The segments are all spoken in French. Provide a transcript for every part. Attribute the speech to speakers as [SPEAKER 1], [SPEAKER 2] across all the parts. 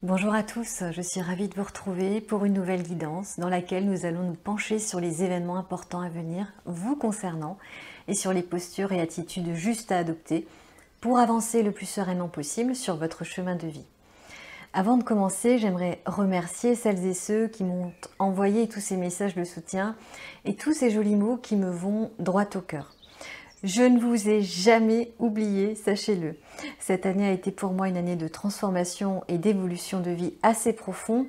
[SPEAKER 1] Bonjour à tous, je suis ravie de vous retrouver pour une nouvelle guidance dans laquelle nous allons nous pencher sur les événements importants à venir vous concernant et sur les postures et attitudes justes à adopter pour avancer le plus sereinement possible sur votre chemin de vie. Avant de commencer, j'aimerais remercier celles et ceux qui m'ont envoyé tous ces messages de soutien et tous ces jolis mots qui me vont droit au cœur. Je ne vous ai jamais oublié, sachez-le. Cette année a été pour moi une année de transformation et d'évolution de vie assez profond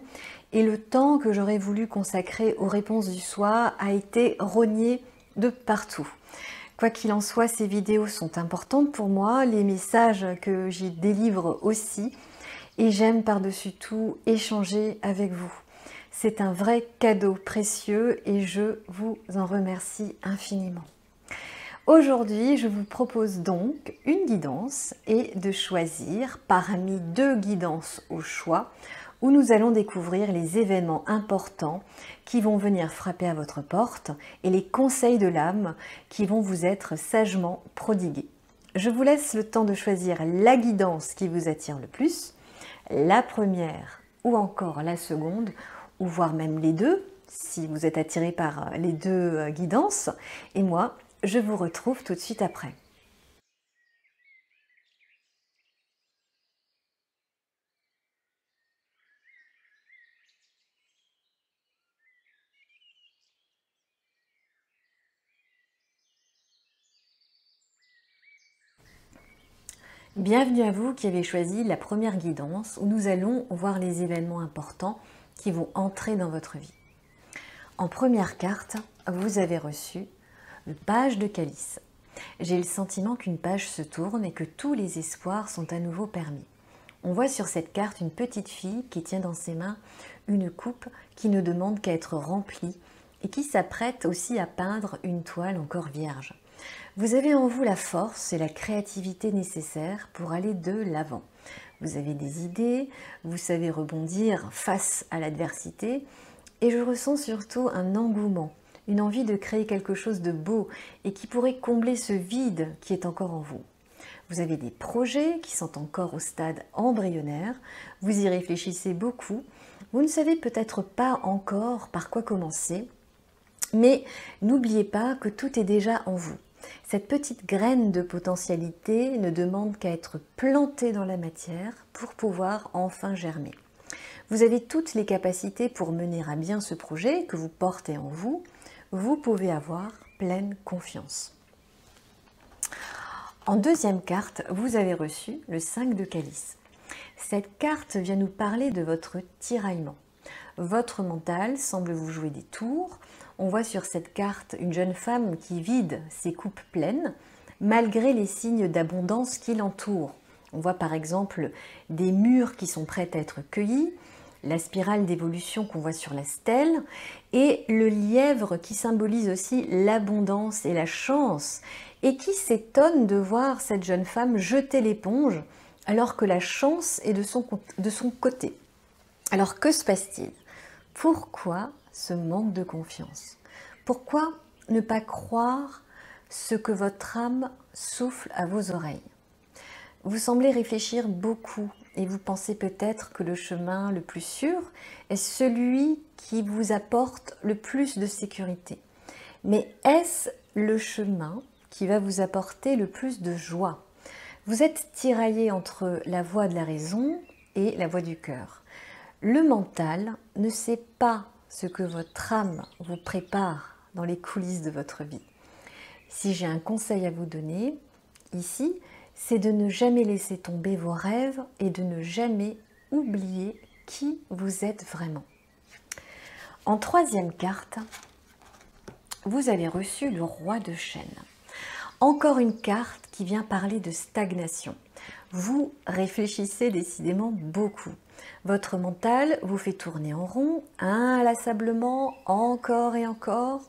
[SPEAKER 1] et le temps que j'aurais voulu consacrer aux réponses du soi a été rogné de partout. Quoi qu'il en soit, ces vidéos sont importantes pour moi, les messages que j'y délivre aussi, et j'aime par-dessus tout échanger avec vous. C'est un vrai cadeau précieux et je vous en remercie infiniment. Aujourd'hui, je vous propose donc une guidance et de choisir parmi deux guidances au choix où nous allons découvrir les événements importants qui vont venir frapper à votre porte et les conseils de l'âme qui vont vous être sagement prodigués. Je vous laisse le temps de choisir la guidance qui vous attire le plus, la première ou encore la seconde, ou voire même les deux, si vous êtes attiré par les deux guidances, et moi, je vous retrouve tout de suite après. Bienvenue à vous qui avez choisi la première guidance où nous allons voir les événements importants qui vont entrer dans votre vie. En première carte, vous avez reçu le page de calice. J'ai le sentiment qu'une page se tourne et que tous les espoirs sont à nouveau permis. On voit sur cette carte une petite fille qui tient dans ses mains une coupe qui ne demande qu'à être remplie et qui s'apprête aussi à peindre une toile encore vierge. Vous avez en vous la force et la créativité nécessaires pour aller de l'avant. Vous avez des idées, vous savez rebondir face à l'adversité et je ressens surtout un engouement, une envie de créer quelque chose de beau et qui pourrait combler ce vide qui est encore en vous. Vous avez des projets qui sont encore au stade embryonnaire, vous y réfléchissez beaucoup, vous ne savez peut-être pas encore par quoi commencer, mais n'oubliez pas que tout est déjà en vous. Cette petite graine de potentialité ne demande qu'à être plantée dans la matière pour pouvoir enfin germer. Vous avez toutes les capacités pour mener à bien ce projet que vous portez en vous. Vous pouvez avoir pleine confiance. En deuxième carte, vous avez reçu le 5 de calice. Cette carte vient nous parler de votre tiraillement. Votre mental semble vous jouer des tours. On voit sur cette carte une jeune femme qui vide ses coupes pleines, malgré les signes d'abondance qui l'entourent. On voit par exemple des mûres qui sont prêtes à être cueillies, la spirale d'évolution qu'on voit sur la stèle, et le lièvre qui symbolise aussi l'abondance et la chance, et qui s'étonne de voir cette jeune femme jeter l'éponge alors que la chance est de son côté. Alors que se passe-t-il? Pourquoi ce manque de confiance? Pourquoi ne pas croire ce que votre âme souffle à vos oreilles? Vous semblez réfléchir beaucoup et vous pensez peut-être que le chemin le plus sûr est celui qui vous apporte le plus de sécurité. Mais est-ce le chemin qui va vous apporter le plus de joie? Vous êtes tiraillé entre la voie de la raison et la voie du cœur. Le mental ne sait pas ce que votre âme vous prépare dans les coulisses de votre vie. Si j'ai un conseil à vous donner, ici, c'est de ne jamais laisser tomber vos rêves et de ne jamais oublier qui vous êtes vraiment. En troisième carte, vous avez reçu le roi de chêne. Encore une carte qui vient parler de stagnation. Vous réfléchissez décidément beaucoup. Votre mental vous fait tourner en rond, inlassablement, encore et encore.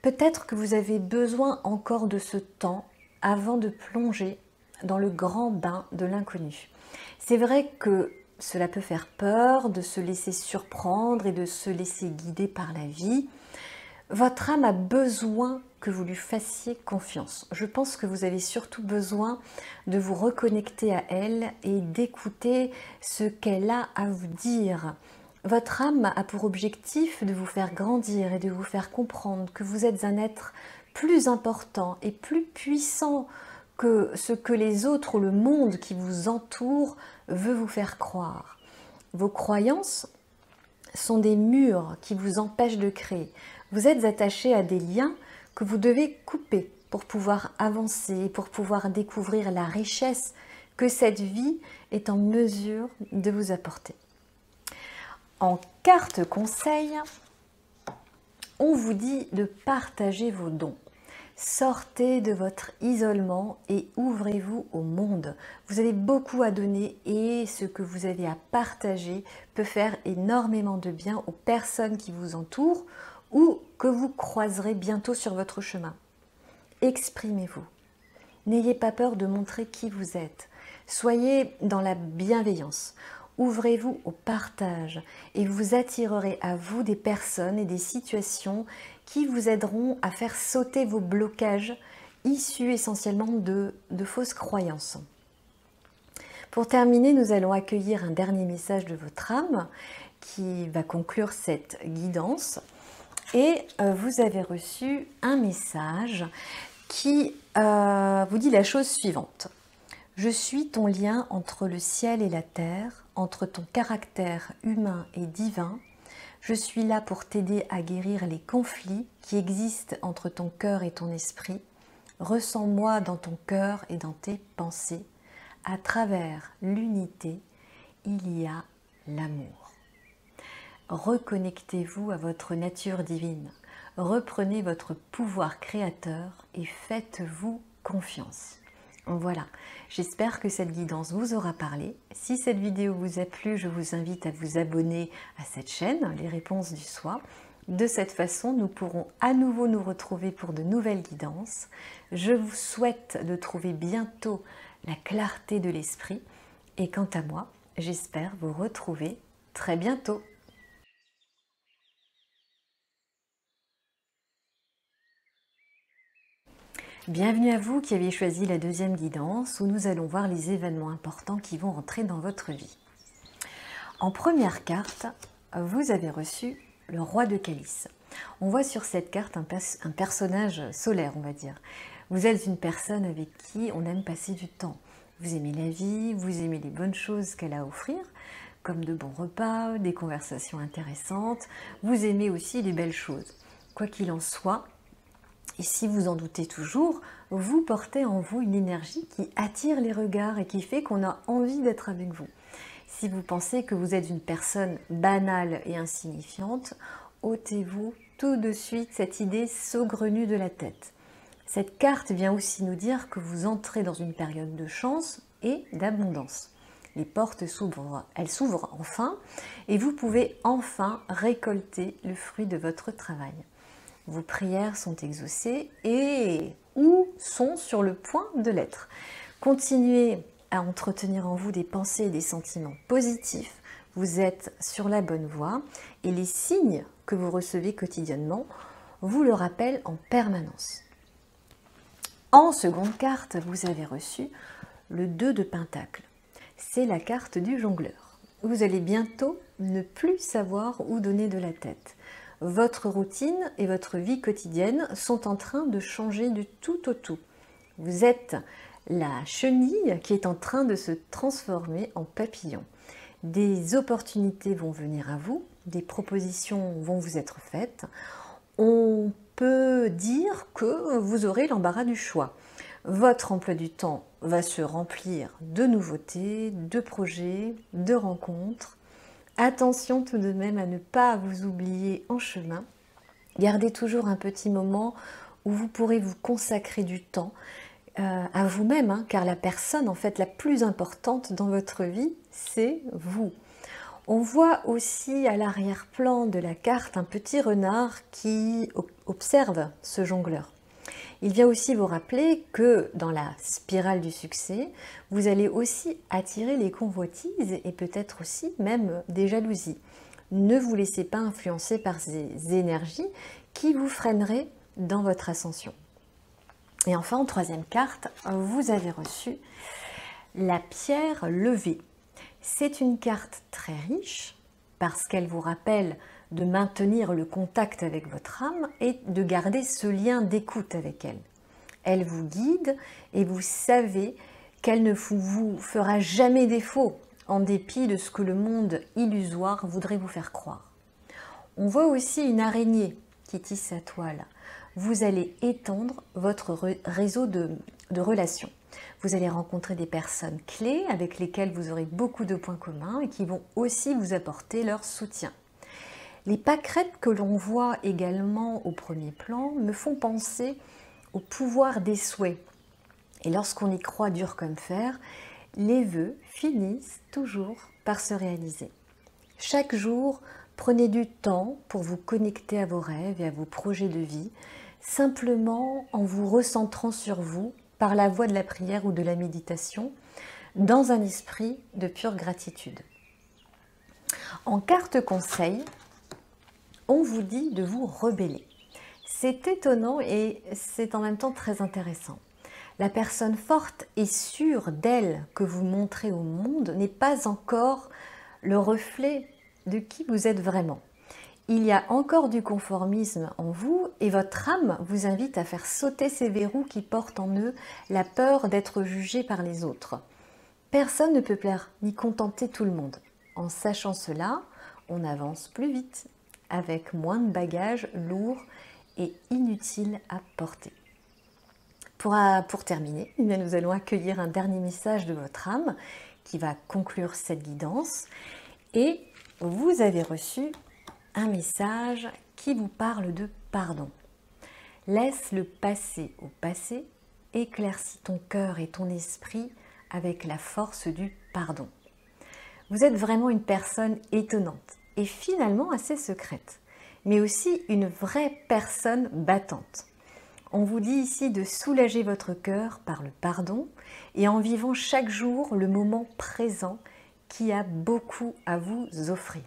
[SPEAKER 1] Peut-être que vous avez besoin encore de ce temps avant de plonger dans le grand bain de l'inconnu. C'est vrai que cela peut faire peur de se laisser surprendre et de se laisser guider par la vie. Votre âme a besoin que vous lui fassiez confiance. Je pense que vous avez surtout besoin de vous reconnecter à elle et d'écouter ce qu'elle a à vous dire. Votre âme a pour objectif de vous faire grandir et de vous faire comprendre que vous êtes un être plus important et plus puissant que ce que les autres ou le monde qui vous entoure veut vous faire croire. Vos croyances sont des murs qui vous empêchent de créer. Vous êtes attaché à des liens que vous devez couper pour pouvoir avancer, pour pouvoir découvrir la richesse que cette vie est en mesure de vous apporter. En carte conseil, on vous dit de partager vos dons. Sortez de votre isolement et ouvrez-vous au monde. Vous avez beaucoup à donner et ce que vous avez à partager peut faire énormément de bien aux personnes qui vous entourent ou que vous croiserez bientôt sur votre chemin. Exprimez-vous. N'ayez pas peur de montrer qui vous êtes. Soyez dans la bienveillance. Ouvrez-vous au partage et vous attirerez à vous des personnes et des situations qui vous aideront à faire sauter vos blocages issus essentiellement de fausses croyances. Pour terminer, nous allons accueillir un dernier message de votre âme qui va conclure cette guidance. Et vous avez reçu un message qui vous dit la chose suivante. Je suis ton lien entre le ciel et la terre, entre ton caractère humain et divin. Je suis là pour t'aider à guérir les conflits qui existent entre ton cœur et ton esprit. Ressens-moi dans ton cœur et dans tes pensées. À travers l'unité, il y a l'amour. Reconnectez-vous à votre nature divine. Reprenez votre pouvoir créateur et faites-vous confiance. Voilà, j'espère que cette guidance vous aura parlé. Si cette vidéo vous a plu, je vous invite à vous abonner à cette chaîne, Les Réponses du Soi. De cette façon, nous pourrons à nouveau nous retrouver pour de nouvelles guidances. Je vous souhaite de trouver bientôt la clarté de l'esprit. Et quant à moi, j'espère vous retrouver très bientôt. Bienvenue à vous qui avez choisi la deuxième guidance où nous allons voir les événements importants qui vont entrer dans votre vie. En première carte, vous avez reçu le roi de calice. On voit sur cette carte un personnage solaire, on va dire. Vous êtes une personne avec qui on aime passer du temps. Vous aimez la vie, vous aimez les bonnes choses qu'elle a à offrir, comme de bons repas, des conversations intéressantes. Vous aimez aussi les belles choses. Quoi qu'il en soit, et si vous en doutez toujours, vous portez en vous une énergie qui attire les regards et qui fait qu'on a envie d'être avec vous. Si vous pensez que vous êtes une personne banale et insignifiante, ôtez-vous tout de suite cette idée saugrenue de la tête. Cette carte vient aussi nous dire que vous entrez dans une période de chance et d'abondance. Les portes s'ouvrent, elles s'ouvrent enfin et vous pouvez enfin récolter le fruit de votre travail. Vos prières sont exaucées et ou sont sur le point de l'être. Continuez à entretenir en vous des pensées et des sentiments positifs. Vous êtes sur la bonne voie et les signes que vous recevez quotidiennement vous le rappellent en permanence. En seconde carte, vous avez reçu le 2 de Pentacle. C'est la carte du jongleur. Vous allez bientôt ne plus savoir où donner de la tête. Votre routine et votre vie quotidienne sont en train de changer du tout au tout. Vous êtes la chenille qui est en train de se transformer en papillon. Des opportunités vont venir à vous, des propositions vont vous être faites. On peut dire que vous aurez l'embarras du choix. Votre emploi du temps va se remplir de nouveautés, de projets, de rencontres. Attention tout de même à ne pas vous oublier en chemin. Gardez toujours un petit moment où vous pourrez vous consacrer du temps à vous-même, car la personne en fait la plus importante dans votre vie, c'est vous. On voit aussi à l'arrière-plan de la carte un petit renard qui observe ce jongleur. Il vient aussi vous rappeler que dans la spirale du succès, vous allez aussi attirer les convoitises et peut-être aussi même des jalousies. Ne vous laissez pas influencer par ces énergies qui vous freineraient dans votre ascension. Et enfin, en troisième carte, vous avez reçu la pierre levée. C'est une carte très riche parce qu'elle vous rappelle de maintenir le contact avec votre âme et de garder ce lien d'écoute avec elle. Elle vous guide et vous savez qu'elle ne vous fera jamais défaut en dépit de ce que le monde illusoire voudrait vous faire croire. On voit aussi une araignée qui tisse sa toile. Vous allez étendre votre réseau de relations. Vous allez rencontrer des personnes clés avec lesquelles vous aurez beaucoup de points communs et qui vont aussi vous apporter leur soutien. Les pâquerettes que l'on voit également au premier plan me font penser au pouvoir des souhaits. Et lorsqu'on y croit dur comme fer, les vœux finissent toujours par se réaliser. Chaque jour, prenez du temps pour vous connecter à vos rêves et à vos projets de vie, simplement en vous recentrant sur vous par la voie de la prière ou de la méditation, dans un esprit de pure gratitude. En carte conseil, on vous dit de vous rebeller. C'est étonnant et c'est en même temps très intéressant. La personne forte et sûre d'elle que vous montrez au monde n'est pas encore le reflet de qui vous êtes vraiment. Il y a encore du conformisme en vous et votre âme vous invite à faire sauter ces verrous qui portent en eux la peur d'être jugé par les autres. Personne ne peut plaire ni contenter tout le monde. En sachant cela, on avance plus vite, avec moins de bagages lourds et inutiles à porter. Pour terminer, nous allons accueillir un dernier message de votre âme qui va conclure cette guidance. Et vous avez reçu un message qui vous parle de pardon. Laisse le passé au passé, éclaircis ton cœur et ton esprit avec la force du pardon. Vous êtes vraiment une personne étonnante et finalement assez secrète, mais aussi une vraie personne battante. On vous dit ici de soulager votre cœur par le pardon et en vivant chaque jour le moment présent qui a beaucoup à vous offrir.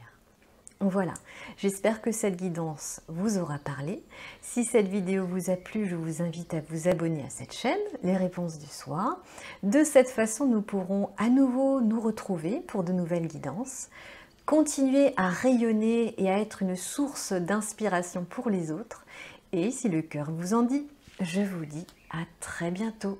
[SPEAKER 1] Voilà, j'espère que cette guidance vous aura parlé. Si cette vidéo vous a plu, je vous invite à vous abonner à cette chaîne, Les Réponses du Soir. De cette façon, nous pourrons à nouveau nous retrouver pour de nouvelles guidances. Continuez à rayonner et à être une source d'inspiration pour les autres. Et si le cœur vous en dit, je vous dis à très bientôt.